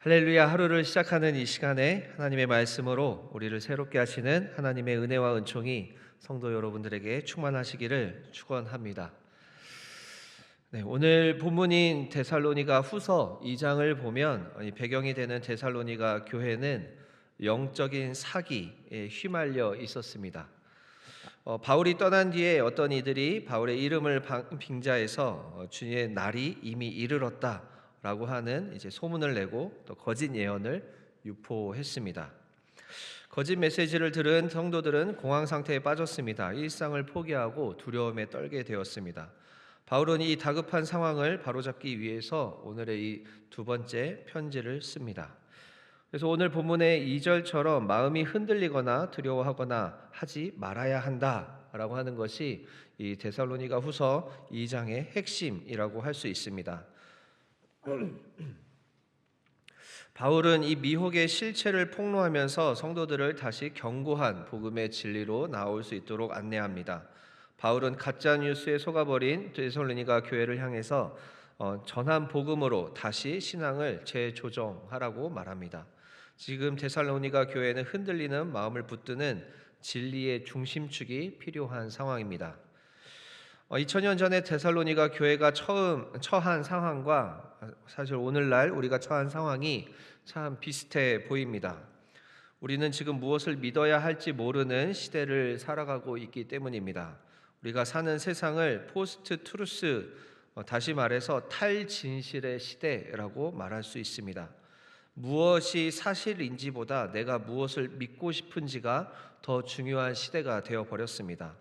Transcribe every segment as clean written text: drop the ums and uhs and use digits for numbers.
할렐루야. 하루를 시작하는 이 시간에 하나님의 말씀으로 우리를 새롭게 하시는 하나님의 은혜와 은총이 성도 여러분들에게 충만하시기를 축원합니다. 오늘 본문인 데살로니가 후서 2장을 보면 이 배경이 되는 데살로니가 교회는 영적인 사기에 휘말려 있었습니다. 바울이 떠난 뒤에 어떤 이들이 바울의 이름을 빙자해서 주님의 날이 이미 이르렀다라고 하는 이제 소문을 내고 또 거짓 예언을 유포했습니다. 거짓 메시지를 들은 성도들은 공황 상태에 빠졌습니다. 일상을 포기하고 두려움에 떨게 되었습니다. 바울은 이 다급한 상황을 바로잡기 위해서 오늘의 이 두 번째 편지를 씁니다. 그래서 오늘 본문의 2절처럼 마음이 흔들리거나 두려워하거나 하지 말아야 한다라고 하는 것이 이 데살로니가 후서 2장의 핵심이라고 할 수 있습니다. 바울은 이 미혹의 실체를 폭로하면서 성도들을 다시 견고한 복음의 진리로 나올 수 있도록 안내합니다. 바울은 가짜 뉴스에 속아버린 데살로니가 교회를 향해서 전한 복음으로 다시 신앙을 재조정하라고 말합니다. 지금 데살로니가 교회는 흔들리는 마음을 붙드는 진리의 중심축이 필요한 상황입니다. 2000년 전에 데살로니가 교회가 처한 상황과 사실 오늘날 우리가 처한 상황이 참 비슷해 보입니다. 우리는 지금 무엇을 믿어야 할지 모르는 시대를 살아가고 있기 때문입니다. 우리가 사는 세상을 포스트 트루스, 다시 말해서 탈진실의 시대라고 말할 수 있습니다. 무엇이 사실인지보다 내가 무엇을 믿고 싶은지가 더 중요한 시대가 되어버렸습니다.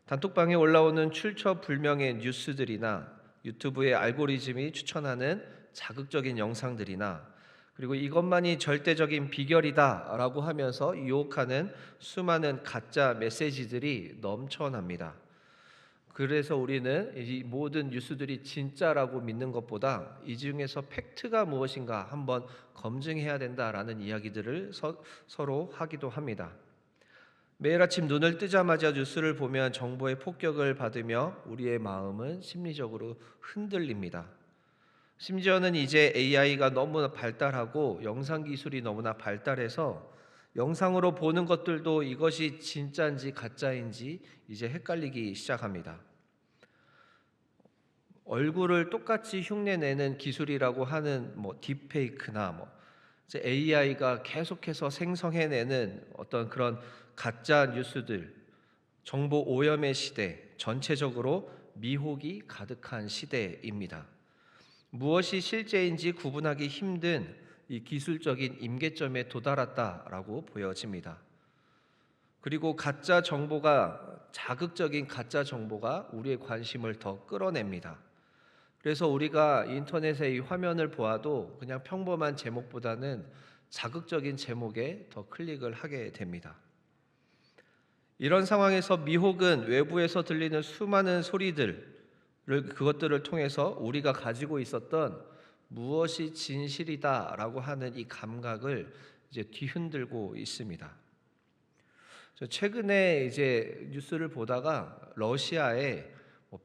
단톡방에 올라오는 출처불명의 뉴스들이나 유튜브의 알고리즘이 추천하는 자극적인 영상들이나 그리고 이것만이 절대적인 비결이다라고 하면서 유혹하는 수많은 가짜 메시지들이 넘쳐납니다. 그래서 우리는 이 모든 뉴스들이 진짜라고 믿는 것보다 이 중에서 팩트가 무엇인가 한번 검증해야 된다라는 이야기들을 서로 하기도 합니다. 매일 아침 눈을 뜨자마자 뉴스를 보면 정보의 폭격을 받으며 우리의 마음은 심리적으로 흔들립니다. 심지어는 이제 AI가 너무나 발달하고 영상 기술이 너무나 발달해서 영상으로 보는 것들도 이것이 진짜인지 가짜인지 이제 헷갈리기 시작합니다. 얼굴을 똑같이 흉내내는 기술이라고 하는 딥페이크나 이제 AI가 계속해서 생성해내는 어떤 그런 가짜 뉴스들, 정보 오염의 시대, 전체적으로 미혹이 가득한 시대입니다. 무엇이 실제인지 구분하기 힘든 이 기술적인 임계점에 도달했다라고 보여집니다. 그리고 자극적인 가짜 정보가 우리의 관심을 더 끌어냅니다. 그래서 우리가 인터넷의 이 화면을 보아도 그냥 평범한 제목보다는 자극적인 제목에 더 클릭을 하게 됩니다. 이런 상황에서 미혹은 외부에서 들리는 수많은 그것들을 통해서 우리가 가지고 있었던 무엇이 진실이다라고 하는 이 감각을 이제 뒤흔들고 있습니다. 최근에 이제 뉴스를 보다가 러시아에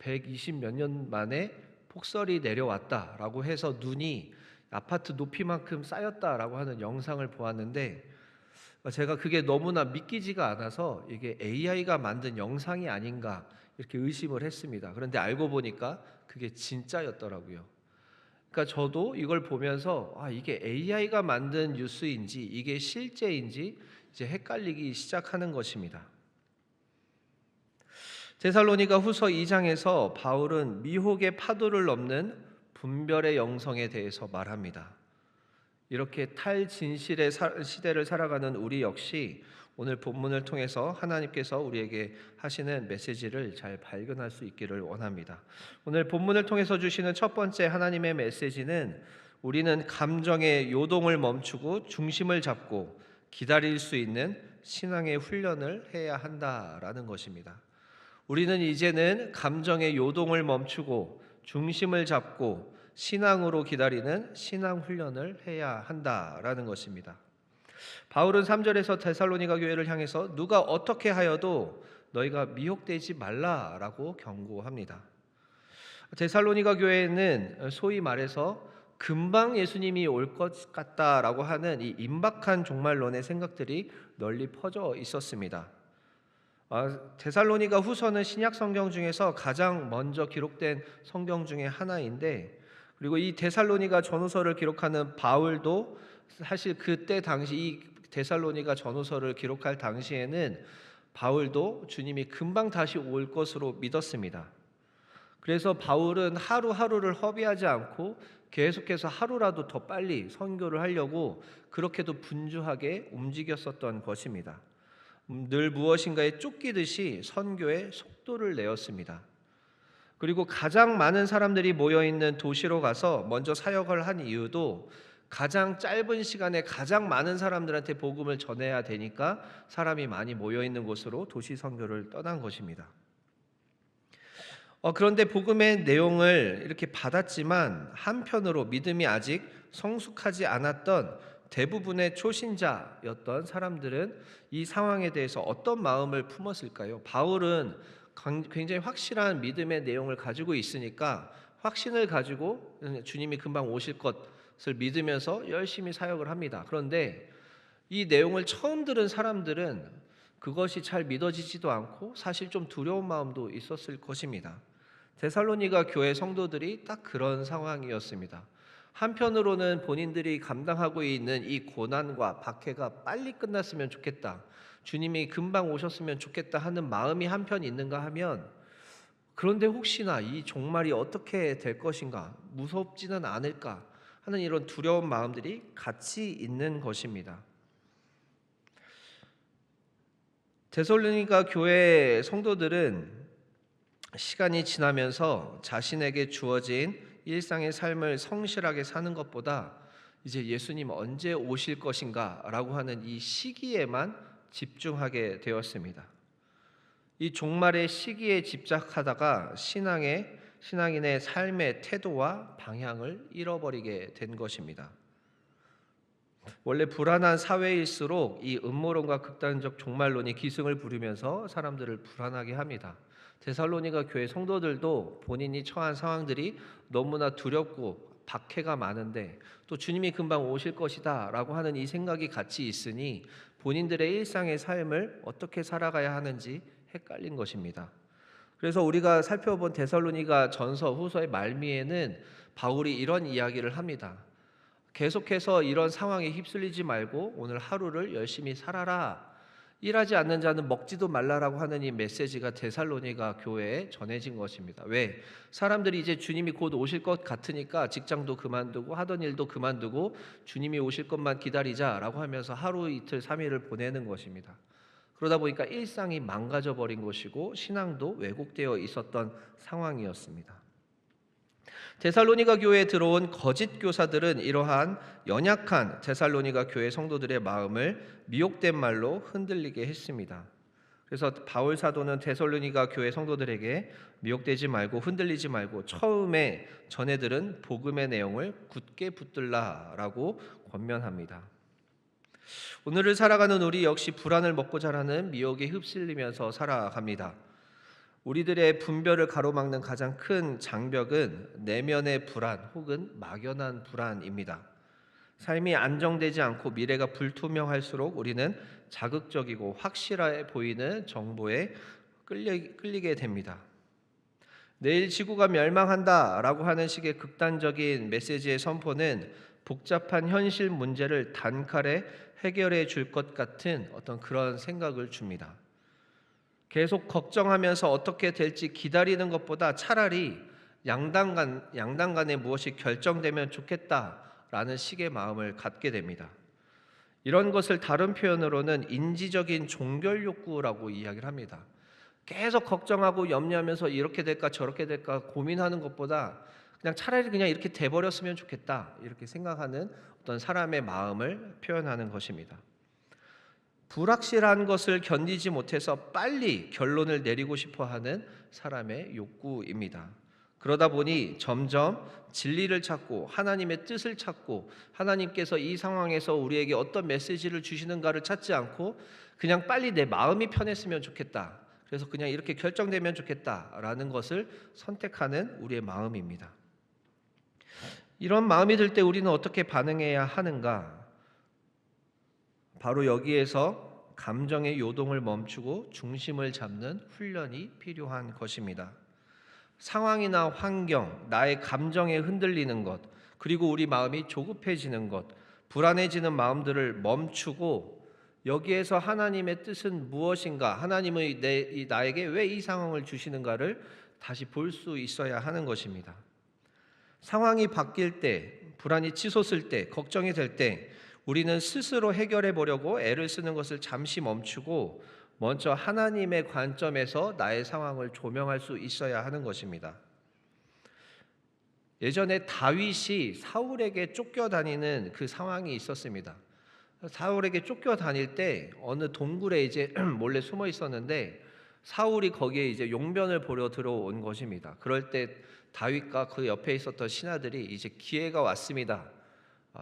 120 몇 년 만에 폭설이 내려왔다라고 해서 눈이 아파트 높이만큼 쌓였다라고 하는 영상을 보았는데 제가 그게 너무나 믿기지가 않아서 이게 AI가 만든 영상이 아닌가 이렇게 의심을 했습니다. 그런데 알고 보니까 그게 진짜였더라고요. 그러니까 저도 이걸 보면서 이게 AI가 만든 뉴스인지 이게 실제인지 이제 헷갈리기 시작하는 것입니다. 데살로니가 후서 2장에서 바울은 미혹의 파도를 넘는 분별의 영성에 대해서 말합니다. 이렇게 탈진실의 시대를 살아가는 우리 역시 오늘 본문을 통해서 하나님께서 우리에게 하시는 메시지를 잘 발견할 수 있기를 원합니다. 오늘 본문을 통해서 주시는 첫 번째 하나님의 메시지는 우리는 감정의 요동을 멈추고 중심을 잡고 기다릴 수 있는 신앙의 훈련을 해야 한다라는 것입니다. 우리는 이제는 감정의 요동을 멈추고 중심을 잡고 신앙으로 기다리는 신앙 훈련을 해야 한다라는 것입니다. 바울은 3절에서 데살로니가 교회를 향해서 누가 어떻게 하여도 너희가 미혹되지 말라라고 경고합니다. 데살로니가 교회는 소위 말해서 금방 예수님이 올 것 같다라고 하는 이 임박한 종말론의 생각들이 널리 퍼져 있었습니다. 데살로니가 후서는 신약 성경 중에서 가장 먼저 기록된 성경 중에 하나인데, 그리고 이 데살로니가 전후서를 기록하는 바울도 사실 그때 당시 이 데살로니가 전후서를 기록할 당시에는 바울도 주님이 금방 다시 올 것으로 믿었습니다. 그래서 바울은 하루하루를 허비하지 않고 계속해서 하루라도 더 빨리 선교를 하려고 그렇게도 분주하게 움직였었던 것입니다. 늘 무엇인가에 쫓기듯이 선교에 속도를 내었습니다. 그리고 가장 많은 사람들이 모여있는 도시로 가서 먼저 사역을 한 이유도 가장 짧은 시간에 가장 많은 사람들한테 복음을 전해야 되니까 사람이 많이 모여있는 곳으로 도시 선교를 떠난 것입니다. 그런데 복음의 내용을 이렇게 받았지만 한편으로 믿음이 아직 성숙하지 않았던 대부분의 초신자였던 사람들은 이 상황에 대해서 어떤 마음을 품었을까요? 바울은 굉장히 확실한 믿음의 내용을 가지고 있으니까 확신을 가지고 주님이 금방 오실 것을 믿으면서 열심히 사역을 합니다. 그런데 이 내용을 처음 들은 사람들은 그것이 잘 믿어지지도 않고 사실 좀 두려운 마음도 있었을 것입니다. 데살로니가 교회 성도들이 딱 그런 상황이었습니다. 한편으로는 본인들이 감당하고 있는 이 고난과 박해가 빨리 끝났으면 좋겠다, 주님이 금방 오셨으면 좋겠다 하는 마음이 한편 있는가 하면, 그런데 혹시나 이 종말이 어떻게 될 것인가, 무섭지는 않을까 하는 이런 두려운 마음들이 같이 있는 것입니다. 데살로니가 교회 성도들은 시간이 지나면서 자신에게 주어진 일상의 삶을 성실하게 사는 것보다 이제 예수님 언제 오실 것인가 라고 하는 이 시기에만 집중하게 되었습니다. 이 종말의 시기에 집착하다가 신앙인의 삶의 태도와 방향을 잃어버리게 된 것입니다. 원래 불안한 사회일수록 이 음모론과 극단적 종말론이 기승을 부리면서 사람들을 불안하게 합니다. 데살로니가 교회 성도들도 본인이 처한 상황들이 너무나 두렵고 박해가 많은데 또 주님이 금방 오실 것이다 라고 하는 이 생각이 같이 있으니 본인들의 일상의 삶을 어떻게 살아가야 하는지 헷갈린 것입니다. 그래서 우리가 살펴본 데살로니가 전서 후서의 말미에는 바울이 이런 이야기를 합니다. 계속해서 이런 상황에 휩쓸리지 말고 오늘 하루를 열심히 살아라. 일하지 않는 자는 먹지도 말라라고 하는 이 메시지가 데살로니가 교회에 전해진 것입니다. 왜? 사람들이 이제 주님이 곧 오실 것 같으니까 직장도 그만두고 하던 일도 그만두고 주님이 오실 것만 기다리자라고 하면서 하루 이틀 3일을 보내는 것입니다. 그러다 보니까 일상이 망가져 버린 것이고 신앙도 왜곡되어 있었던 상황이었습니다. 데살로니가 교회에 들어온 거짓 교사들은 이러한 연약한 데살로니가 교회 성도들의 마음을 미혹된 말로 흔들리게 했습니다. 그래서 바울 사도는 데살로니가 교회 성도들에게 미혹되지 말고 흔들리지 말고 처음에 전해들은 복음의 내용을 굳게 붙들라라고 권면합니다. 오늘을 살아가는 우리 역시 불안을 먹고 자라는 미혹에 휩쓸리면서 살아갑니다. 우리들의 분별을 가로막는 가장 큰 장벽은 내면의 불안 혹은 막연한 불안입니다. 삶이 안정되지 않고 미래가 불투명할수록 우리는 자극적이고 확실해 보이는 정보에 끌리게 됩니다. 내일 지구가 멸망한다라고 하는 식의 극단적인 메시지의 선포는 복잡한 현실 문제를 단칼에 해결해 줄 것 같은 어떤 그런 생각을 줍니다. 계속 걱정하면서 어떻게 될지 기다리는 것보다 차라리 양당 간에 무엇이 결정되면 좋겠다라는 식의 마음을 갖게 됩니다. 이런 것을 다른 표현으로는 인지적인 종결 욕구라고 이야기를 합니다. 계속 걱정하고 염려하면서 이렇게 될까 저렇게 될까 고민하는 것보다 그냥 차라리 그냥 이렇게 돼버렸으면 좋겠다 이렇게 생각하는 어떤 사람의 마음을 표현하는 것입니다. 불확실한 것을 견디지 못해서 빨리 결론을 내리고 싶어하는 사람의 욕구입니다. 그러다 보니 점점 진리를 찾고 하나님의 뜻을 찾고 하나님께서 이 상황에서 우리에게 어떤 메시지를 주시는가를 찾지 않고 그냥 빨리 내 마음이 편했으면 좋겠다, 그래서 그냥 이렇게 결정되면 좋겠다라는 것을 선택하는 우리의 마음입니다. 이런 마음이 들 때 우리는 어떻게 반응해야 하는가? 바로 여기에서 감정의 요동을 멈추고 중심을 잡는 훈련이 필요한 것입니다. 상황이나 환경, 나의 감정에 흔들리는 것, 그리고 우리 마음이 조급해지는 것, 불안해지는 마음들을 멈추고 여기에서 하나님의 뜻은 무엇인가, 하나님의 나에게 왜 이 상황을 주시는가를 다시 볼 수 있어야 하는 것입니다. 상황이 바뀔 때, 불안이 치솟을 때, 걱정이 될 때 우리는 스스로 해결해 보려고 애를 쓰는 것을 잠시 멈추고 먼저 하나님의 관점에서 나의 상황을 조명할 수 있어야 하는 것입니다. 예전에 다윗이 사울에게 쫓겨다니는 그 상황이 있었습니다. 사울에게 쫓겨다닐 때 어느 동굴에 이제 몰래 숨어 있었는데 사울이 거기에 이제 용변을 보러 들어온 것입니다. 그럴 때 다윗과 그 옆에 있었던 신하들이 이제 기회가 왔습니다.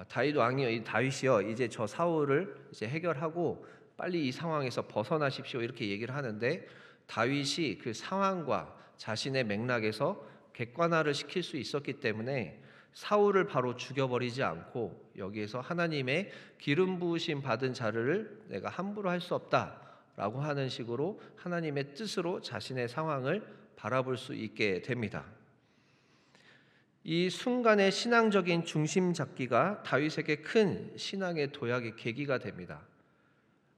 다윗 왕이여, 다윗이여, 이제 저 사울을 이제 해결하고 빨리 이 상황에서 벗어나십시오, 이렇게 얘기를 하는데 다윗이 그 상황과 자신의 맥락에서 객관화를 시킬 수 있었기 때문에 사울을 바로 죽여버리지 않고 여기에서 하나님의 기름 부으심 받은 자를 내가 함부로 할 수 없다라고 하는 식으로 하나님의 뜻으로 자신의 상황을 바라볼 수 있게 됩니다. 이 순간의 신앙적인 중심 잡기가 다윗에게 큰 신앙의 도약의 계기가 됩니다.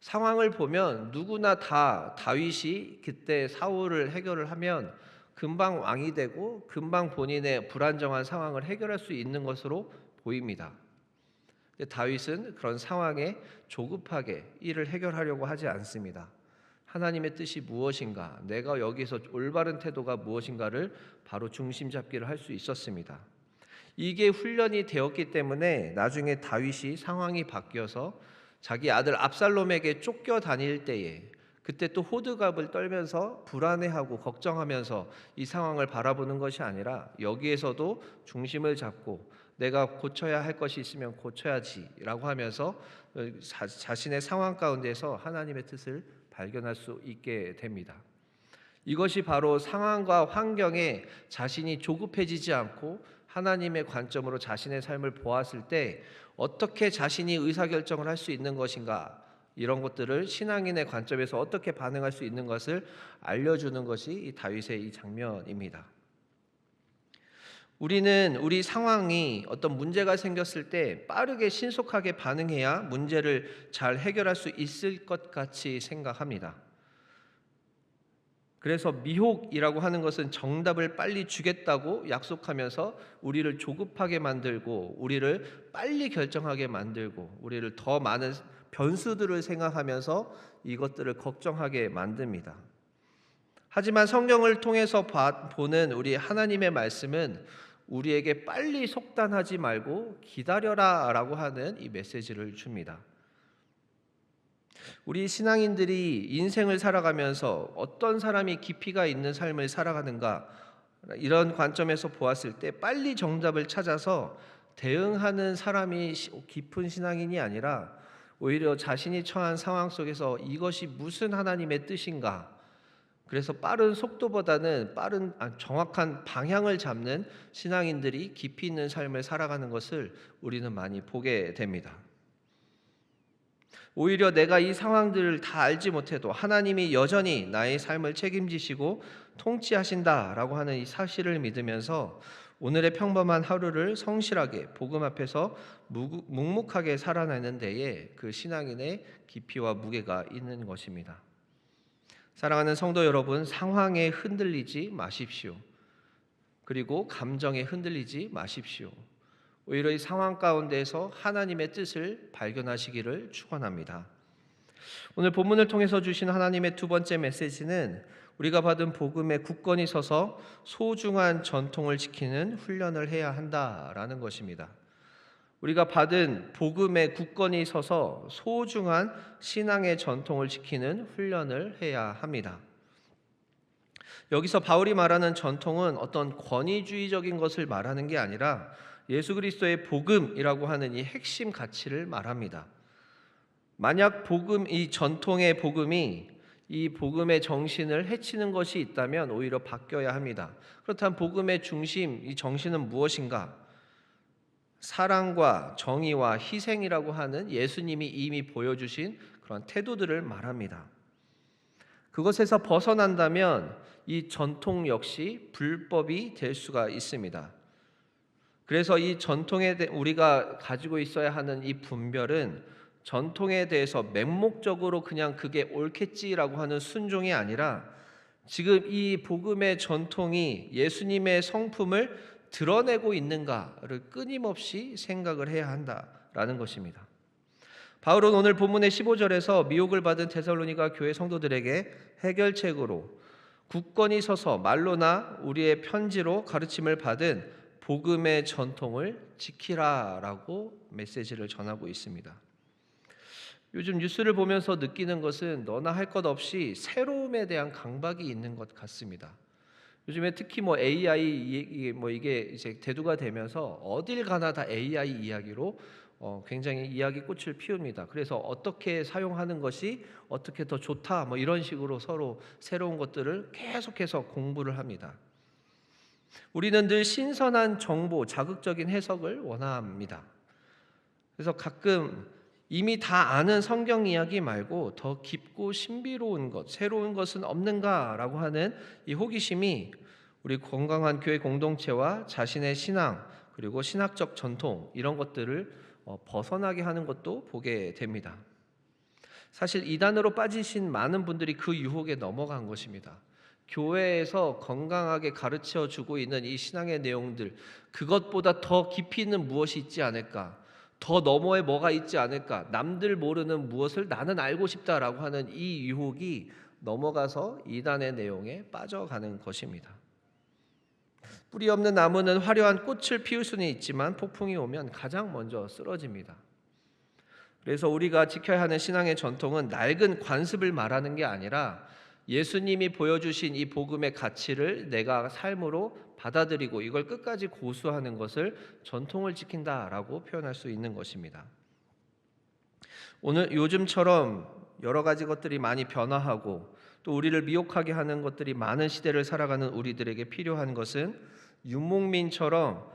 상황을 보면 누구나 다 다윗이 그때 사울을 해결을 하면 금방 왕이 되고 금방 본인의 불안정한 상황을 해결할 수 있는 것으로 보입니다. 다윗은 그런 상황에 조급하게 일을 해결하려고 하지 않습니다. 하나님의 뜻이 무엇인가, 내가 여기서 올바른 태도가 무엇인가를 바로 중심 잡기를 할 수 있었습니다. 이게 훈련이 되었기 때문에 나중에 다윗이 상황이 바뀌어서 자기 아들 압살롬에게 쫓겨다닐 때에 그때 또 호들갑을 떨면서 불안해하고 걱정하면서 이 상황을 바라보는 것이 아니라 여기에서도 중심을 잡고 내가 고쳐야 할 것이 있으면 고쳐야지라고 하면서 자신의 상황 가운데서 하나님의 뜻을 발견할 수 있게 됩니다. 이것이 바로 상황과 환경에 자신이 조급해지지 않고 하나님의 관점으로 자신의 삶을 보았을 때 어떻게 자신이 의사결정을 할 수 있는 것인가, 이런 것들을 신앙인의 관점에서 어떻게 반응할 수 있는 것을 알려주는 것이 이 다윗의 이 장면입니다. 우리는 우리 상황이 어떤 문제가 생겼을 때 빠르게 신속하게 반응해야 문제를 잘 해결할 수 있을 것 같이 생각합니다. 그래서 미혹이라고 하는 것은 정답을 빨리 주겠다고 약속하면서 우리를 조급하게 만들고 우리를 빨리 결정하게 만들고 우리를 더 많은 변수들을 생각하면서 이것들을 걱정하게 만듭니다. 하지만 성경을 통해서 보는 우리 하나님의 말씀은 우리에게 빨리 속단하지 말고 기다려라 라고 하는 이 메시지를 줍니다. 우리 신앙인들이 인생을 살아가면서 어떤 사람이 깊이가 있는 삶을 살아가는가, 이런 관점에서 보았을 때 빨리 정답을 찾아서 대응하는 사람이 깊은 신앙인이 아니라 오히려 자신이 처한 상황 속에서 이것이 무슨 하나님의 뜻인가, 그래서 빠른 속도보다는 정확한 방향을 잡는 신앙인들이 깊이 있는 삶을 살아가는 것을 우리는 많이 보게 됩니다. 오히려 내가 이 상황들을 다 알지 못해도 하나님이 여전히 나의 삶을 책임지시고 통치하신다라고 하는 이 사실을 믿으면서 오늘의 평범한 하루를 성실하게 복음 앞에서 묵묵하게 살아내는 데에 그 신앙인의 깊이와 무게가 있는 것입니다. 사랑하는 성도 여러분, 상황에 흔들리지 마십시오. 그리고 감정에 흔들리지 마십시오. 오히려 이 상황 가운데에서 하나님의 뜻을 발견하시기를 축원합니다. 오늘 본문을 통해서 주신 하나님의 두 번째 메시지는 우리가 받은 복음에 굳건히 서서 소중한 전통을 지키는 훈련을 해야 한다라는 것입니다. 우리가 받은 복음에 굳건히 서서 소중한 신앙의 전통을 지키는 훈련을 해야 합니다. 여기서 바울이 말하는 전통은 어떤 권위주의적인 것을 말하는 게 아니라 예수 그리스도의 복음이라고 하는 이 핵심 가치를 말합니다. 만약 이 전통의 복음이 이 복음의 정신을 해치는 것이 있다면 오히려 바뀌어야 합니다. 그렇다면 복음의 중심, 이 정신은 무엇인가? 사랑과 정의와 희생이라고 하는 예수님이 이미 보여주신 그런 태도들을 말합니다. 그것에서 벗어난다면 이 전통 역시 불법이 될 수가 있습니다. 그래서 이 전통에 우리가 가지고 있어야 하는 이 분별은 전통에 대해서 맹목적으로 그냥 그게 옳겠지라고 하는 순종이 아니라 지금 이 복음의 전통이 예수님의 성품을 드러내고 있는가를 끊임없이 생각을 해야 한다라는 것입니다. 바울은 오늘 본문의 15절에서 미혹을 받은 데살로니가 교회 성도들에게 해결책으로 굳건히 서서 말로나 우리의 편지로 가르침을 받은 복음의 전통을 지키라라고 메시지를 전하고 있습니다. 요즘 뉴스를 보면서 느끼는 것은 너나 할 것 없이 새로움에 대한 강박이 있는 것 같습니다. 요즘에 특히 AI 이게 이제 대두가 되면서 어딜 가나 다 AI 이야기로 굉장히 이야기 꽃을 피웁니다. 그래서 어떻게 사용하는 것이 어떻게 더 좋다 이런 식으로 서로 새로운 것들을 계속해서 공부를 합니다. 우리는 늘 신선한 정보, 자극적인 해석을 원합니다. 그래서 가끔 이미 다 아는 성경 이야기 말고 더 깊고 신비로운 것, 새로운 것은 없는가라고 하는 이 호기심이 우리 건강한 교회 공동체와 자신의 신앙 그리고 신학적 전통 이런 것들을 벗어나게 하는 것도 보게 됩니다. 사실 이단으로 빠지신 많은 분들이 그 유혹에 넘어간 것입니다. 교회에서 건강하게 가르쳐 주고 있는 이 신앙의 내용들, 그것보다 더 깊이 있는 무엇이 있지 않을까? 더 너머에 뭐가 있지 않을까? 남들 모르는 무엇을 나는 알고 싶다라고 하는 이 유혹이 넘어가서 이단의 내용에 빠져가는 것입니다. 뿌리 없는 나무는 화려한 꽃을 피울 수는 있지만 폭풍이 오면 가장 먼저 쓰러집니다. 그래서 우리가 지켜야 하는 신앙의 전통은 낡은 관습을 말하는 게 아니라 예수님이 보여주신 이 복음의 가치를 내가 삶으로 받아들이고 이걸 끝까지 고수하는 것을 전통을 지킨다라고 표현할 수 있는 것입니다. 오늘 요즘처럼 여러 가지 것들이 많이 변화하고 또 우리를 미혹하게 하는 것들이 많은 시대를 살아가는 우리들에게 필요한 것은 윤목민처럼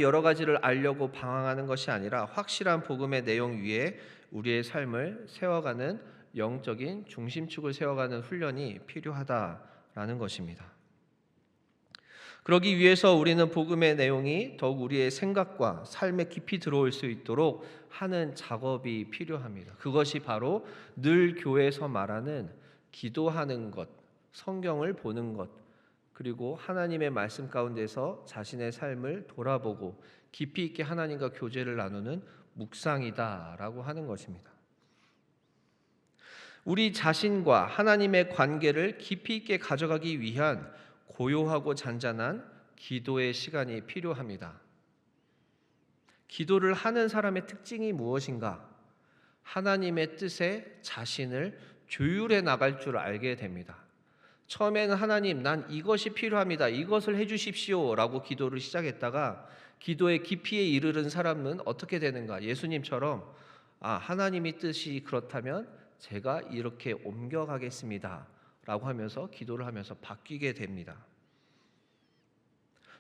여러 가지를 알려고 방황하는 것이 아니라 확실한 복음의 내용 위에 우리의 삶을 세워가는 영적인 중심축을 세워가는 훈련이 필요하다라는 것입니다. 그러기 위해서 우리는 복음의 내용이 더욱 우리의 생각과 삶에 깊이 들어올 수 있도록 하는 작업이 필요합니다. 그것이 바로 늘 교회에서 말하는 기도하는 것, 성경을 보는 것, 그리고 하나님의 말씀 가운데서 자신의 삶을 돌아보고 깊이 있게 하나님과 교제를 나누는 묵상이다라고 하는 것입니다. 우리 자신과 하나님의 관계를 깊이 있게 가져가기 위한 고요하고 잔잔한 기도의 시간이 필요합니다. 기도를 하는 사람의 특징이 무엇인가? 하나님의 뜻에 자신을 조율해 나갈 줄 알게 됩니다. 처음에는 하나님, 난 이것이 필요합니다. 이것을 해주십시오 라고 기도를 시작했다가 기도의 깊이에 이르는 사람은 어떻게 되는가? 예수님처럼 하나님이 뜻이 그렇다면 제가 이렇게 옮겨가겠습니다 라고 하면서 기도를 하면서 바뀌게 됩니다.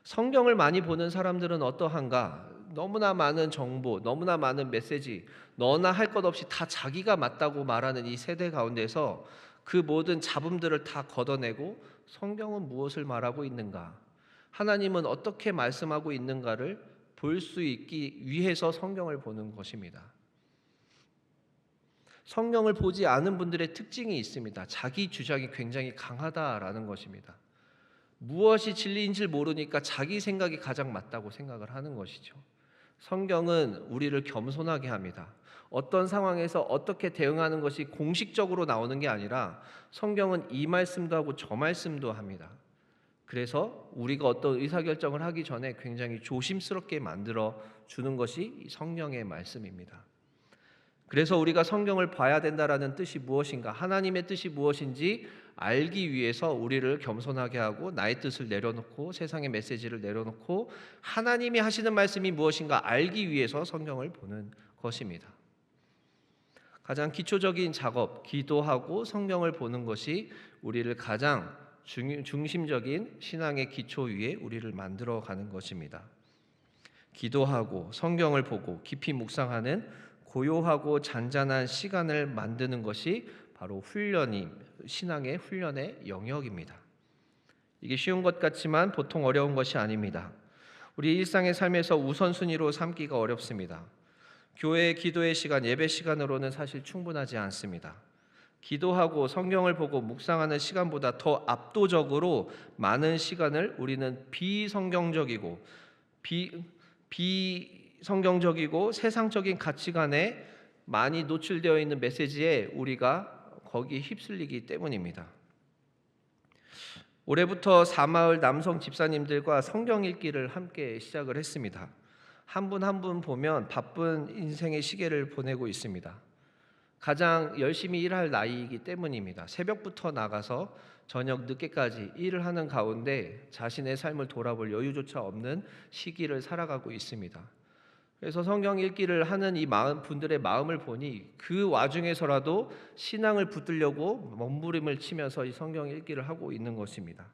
성경을 많이 보는 사람들은 어떠한가? 너무나 많은 정보, 너무나 많은 메시지, 너나 할 것 없이 다 자기가 맞다고 말하는 이 세대 가운데서 그 모든 잡음들을 다 걷어내고 성경은 무엇을 말하고 있는가? 하나님은 어떻게 말씀하고 있는가를 볼 수 있기 위해서 성경을 보는 것입니다. 성경을 보지 않은 분들의 특징이 있습니다. 자기 주장이 굉장히 강하다라는 것입니다. 무엇이 진리인지 모르니까 자기 생각이 가장 맞다고 생각을 하는 것이죠. 성경은 우리를 겸손하게 합니다. 어떤 상황에서 어떻게 대응하는 것이 공식적으로 나오는 게 아니라 성경은 이 말씀도 하고 저 말씀도 합니다. 그래서 우리가 어떤 의사결정을 하기 전에 굉장히 조심스럽게 만들어 주는 것이 성령의 말씀입니다. 그래서 우리가 성경을 봐야 된다라는 뜻이 무엇인가? 하나님의 뜻이 무엇인지 알기 위해서 우리를 겸손하게 하고 나의 뜻을 내려놓고 세상의 메시지를 내려놓고 하나님이 하시는 말씀이 무엇인가 알기 위해서 성경을 보는 것입니다. 가장 기초적인 작업, 기도하고 성경을 보는 것이 우리를 가장 중심적인 신앙의 기초 위에 우리를 만들어가는 것입니다. 기도하고 성경을 보고 깊이 묵상하는 고요하고 잔잔한 시간을 만드는 것이 바로 신앙의 훈련의 영역입니다. 이게 쉬운 것 같지만 보통 어려운 것이 아닙니다. 우리 일상의 삶에서 우선순위로 삼기가 어렵습니다. 교회의 기도의 시간, 예배 시간으로는 사실 충분하지 않습니다. 기도하고 성경을 보고 묵상하는 시간보다 더 압도적으로 많은 시간을 우리는 비성경적이고 세상적인 가치관에 많이 노출되어 있는 메시지에 우리가 거기 휩쓸리기 때문입니다. 올해부터 사마을 남성 집사님들과 성경 읽기를 함께 시작을 했습니다. 한 분 한 분 보면 바쁜 인생의 시계를 보내고 있습니다. 가장 열심히 일할 나이이기 때문입니다. 새벽부터 나가서 저녁 늦게까지 일을 하는 가운데 자신의 삶을 돌아볼 여유조차 없는 시기를 살아가고 있습니다. 그래서 성경 읽기를 하는 분들의 마음을 보니 그 와중에서라도 신앙을 붙들려고 몸부림을 치면서 이 성경 읽기를 하고 있는 것입니다.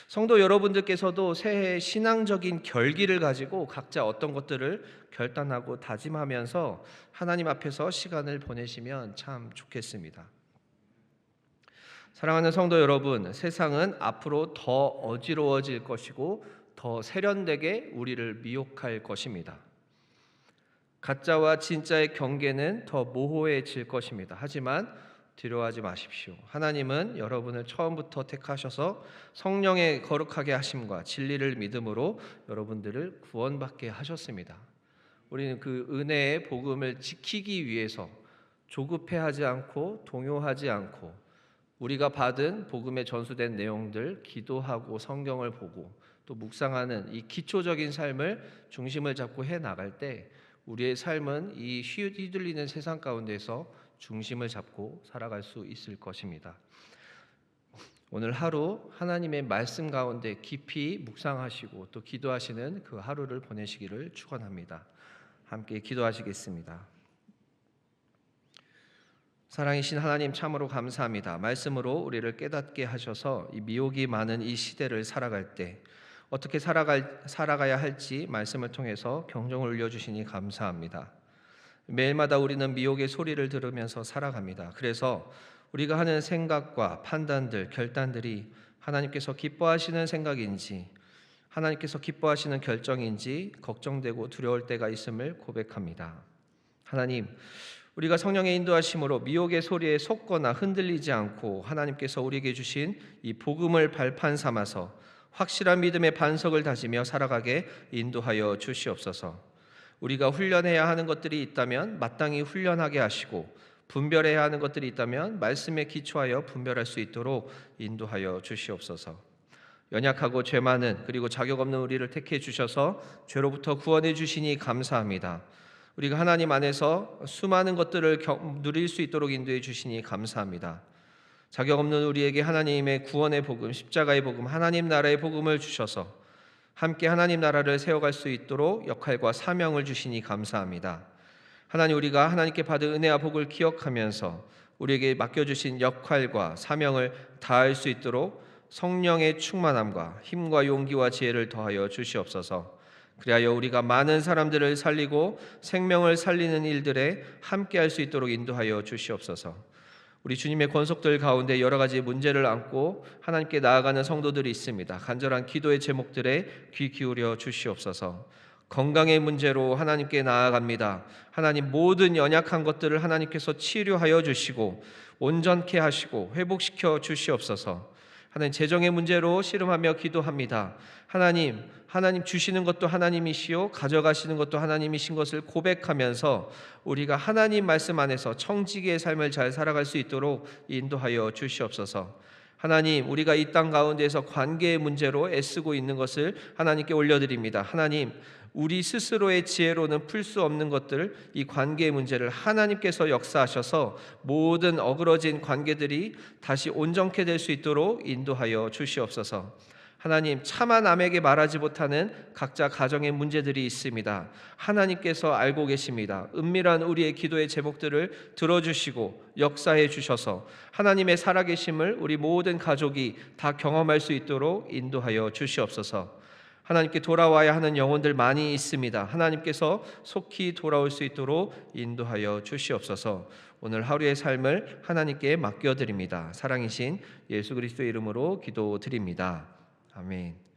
성도 여러분들께서도 새해 신앙적인 결기를 가지고 각자 어떤 것들을 결단하고 다짐하면서 하나님 앞에서 시간을 보내시면 참 좋겠습니다. 사랑하는 성도 여러분, 세상은 앞으로 더 어지러워질 것이고 더 세련되게 우리를 미혹할 것입니다. 가짜와 진짜의 경계는 더 모호해질 것입니다. 하지만 두려워하지 마십시오. 하나님은 여러분을 처음부터 택하셔서 성령의 거룩하게 하심과 진리를 믿음으로 여러분들을 구원받게 하셨습니다. 우리는 그 은혜의 복음을 지키기 위해서 조급해하지 않고 동요하지 않고 우리가 받은 복음에 전수된 내용들 기도하고 성경을 보고 또 묵상하는 이 기초적인 삶을 중심을 잡고 해 나갈 때 우리의 삶은 이 휘둘리는 세상 가운데서 중심을 잡고 살아갈 수 있을 것입니다. 오늘 하루 하나님의 말씀 가운데 깊이 묵상하시고 또 기도하시는 그 하루를 보내시기를 축원합니다. 함께 기도하시겠습니다. 사랑이신 하나님 참으로 감사합니다. 말씀으로 우리를 깨닫게 하셔서 이 미혹이 많은 이 시대를 살아갈 때 어떻게 살아가야 할지 말씀을 통해서 경종을 울려주시니 감사합니다. 매일마다 우리는 미혹의 소리를 들으면서 살아갑니다. 그래서 우리가 하는 생각과 판단들, 결단들이 하나님께서 기뻐하시는 생각인지 하나님께서 기뻐하시는 결정인지 걱정되고 두려울 때가 있음을 고백합니다. 하나님, 우리가 성령의 인도하심으로 미혹의 소리에 속거나 흔들리지 않고 하나님께서 우리에게 주신 이 복음을 발판 삼아서 확실한 믿음의 반석을 다지며 살아가게 인도하여 주시옵소서. 우리가 훈련해야 하는 것들이 있다면 마땅히 훈련하게 하시고 분별해야 하는 것들이 있다면 말씀에 기초하여 분별할 수 있도록 인도하여 주시옵소서. 연약하고 죄 많은 그리고 자격 없는 우리를 택해 주셔서 죄로부터 구원해 주시니 감사합니다. 우리가 하나님 안에서 수많은 것들을 누릴 수 있도록 인도해 주시니 감사합니다. 자격 없는 우리에게 하나님의 구원의 복음, 십자가의 복음, 하나님 나라의 복음을 주셔서 함께 하나님 나라를 세워갈 수 있도록 역할과 사명을 주시니 감사합니다. 하나님, 우리가 하나님께 받은 은혜와 복을 기억하면서 우리에게 맡겨주신 역할과 사명을 다할 수 있도록 성령의 충만함과 힘과 용기와 지혜를 더하여 주시옵소서. 그리하여 우리가 많은 사람들을 살리고 생명을 살리는 일들에 함께할 수 있도록 인도하여 주시옵소서. 우리 주님의 권속들 가운데 여러 가지 문제를 안고 하나님께 나아가는 성도들이 있습니다. 간절한 기도의 제목들에 귀 기울여 주시옵소서. 건강의 문제로 하나님께 나아갑니다. 하나님, 모든 연약한 것들을 하나님께서 치료하여 주시고 온전케 하시고 회복시켜 주시옵소서. 하나님, 재정의 문제로 씨름하며 기도합니다. 하나님 주시는 것도 하나님이시요 가져가시는 것도 하나님이신 것을 고백하면서 우리가 하나님 말씀 안에서 청지기의 삶을 잘 살아갈 수 있도록 인도하여 주시옵소서. 하나님, 우리가 이 땅 가운데에서 관계의 문제로 애쓰고 있는 것을 하나님께 올려드립니다. 하나님, 우리 스스로의 지혜로는 풀 수 없는 것들, 이 관계의 문제를 하나님께서 역사하셔서 모든 어그러진 관계들이 다시 온전케 될 수 있도록 인도하여 주시옵소서. 하나님, 차마 남에게 말하지 못하는 각자 가정의 문제들이 있습니다. 하나님께서 알고 계십니다. 은밀한 우리의 기도의 제목들을 들어주시고 역사해 주셔서 하나님의 살아계심을 우리 모든 가족이 다 경험할 수 있도록 인도하여 주시옵소서. 하나님께 돌아와야 하는 영혼들 많이 있습니다. 하나님께서 속히 돌아올 수 있도록 인도하여 주시옵소서. 오늘 하루의 삶을 하나님께 맡겨드립니다. 사랑이신 예수 그리스도의 이름으로 기도드립니다. 아멘.